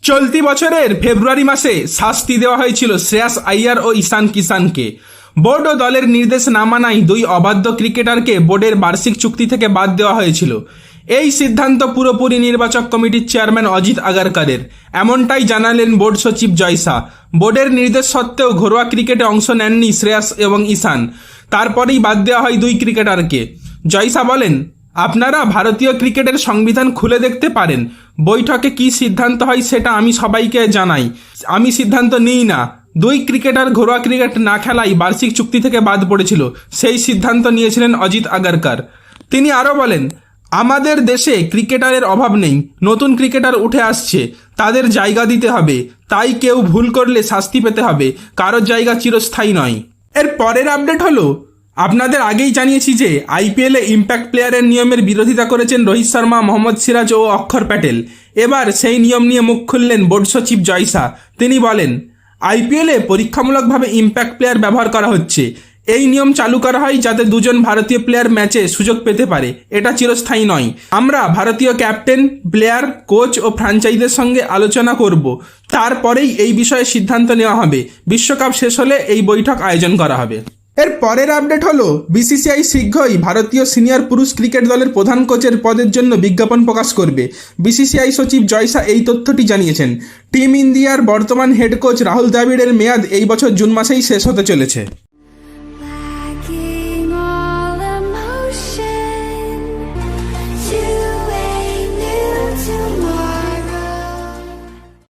চলতি বছরের ফেব্রুয়ারি মাসে শাস্তি দেওয়া হয়েছিল শ্রেয়াস আইয়ার ও ঈশান কিষানকে। বোর্ড ও দলের নির্দেশ না মানায় দুই অবাধ্য ক্রিকেটারকে বোর্ডের বার্ষিক চুক্তি থেকে বাদ দেওয়া হয়েছিল। এই সিদ্ধান্ত পুরোপুরি নির্বাচক কমিটির চেয়ারম্যান অজিত আগারকারের, এমনটাই জানালেন বোর্ড সচিব জয় শাহ। বোর্ডের নির্দেশ সত্ত্বেও ঘরোয়া ক্রিকেটে অংশ নেননি শ্রেয়াস এবং ঈশান, তারপরেই বাদ দেওয়া হয় দুই ক্রিকেটারকে। জয় শাহ বলেন, আপনারা ভারতীয় ক্রিকেটের সংবিধান খুলে দেখতে পারেন। বৈঠকে কি সিদ্ধান্ত হয় সেটা আমি সবাইকে জানাই, আমি সিদ্ধান্ত নিই না। দুই ক্রিকেটার ঘরোয়া ক্রিকেট না খেলাই বার্ষিক চুক্তি থেকে বাদ পড়েছিল, সেই সিদ্ধান্ত নিয়েছিলেন অজিত আগারকার। তিনি আরও বলেন, আমাদের দেশে ক্রিকেটারের অভাব নেই, নতুন ক্রিকেটার উঠে আসছে, তাদের জায়গা দিতে হবে। তাই কেউ ভুল করলে শাস্তি পেতে হবে, কারোর জায়গা চিরস্থায়ী নয়। এর পরের আপডেট হলো, আপনাদের আগেই জানিয়েছি যে আইপিএলে ইম্প্যাক্ট প্লেয়ারের নিয়মের বিরোধিতা করেছেন রোহিত শর্মা, মোহাম্মদ সিরাজ ও অক্ষর প্যাটেল। এবার সেই নিয়ম নিয়ে মুখ খুললেন বোর্ড সচিব জয় শাহ। তিনি বলেন, আইপিএলে পরীক্ষামূলকভাবে ইম্প্যাক্ট প্লেয়ার ব্যবহার করা হচ্ছে। এই নিয়ম চালু করা হয় যাতে দুজন ভারতীয় প্লেয়ার ম্যাচে সুযোগ পেতে পারে, এটা চিরস্থায়ী নয়। আমরা ভারতীয় ক্যাপ্টেন, প্লেয়ার, কোচ ও ফ্র্যাঞ্চাইজের সঙ্গে আলোচনা করব, তারপরেই এই বিষয়ে সিদ্ধান্ত নেওয়া হবে। বিশ্বকাপ শেষ হলে এই বৈঠক আয়োজন করা হবে। এর পরের আপডেট হলো, বিসিসিআই শীঘ্রই ভারতীয় সিনিয়র পুরুষ ক্রিকেট দলের প্রধান কোচের পদের জন্য বিজ্ঞাপন প্রকাশ করবে। বিসিসিআই সচিব জয় শাহ এই তথ্যটি জানিয়েছেন। টিম ইন্ডিয়ার বর্তমান হেড কোচ রাহুল দ্রাবিড়ের মেয়াদ এই বছর জুন মাসেই শেষ হতে চলেছে।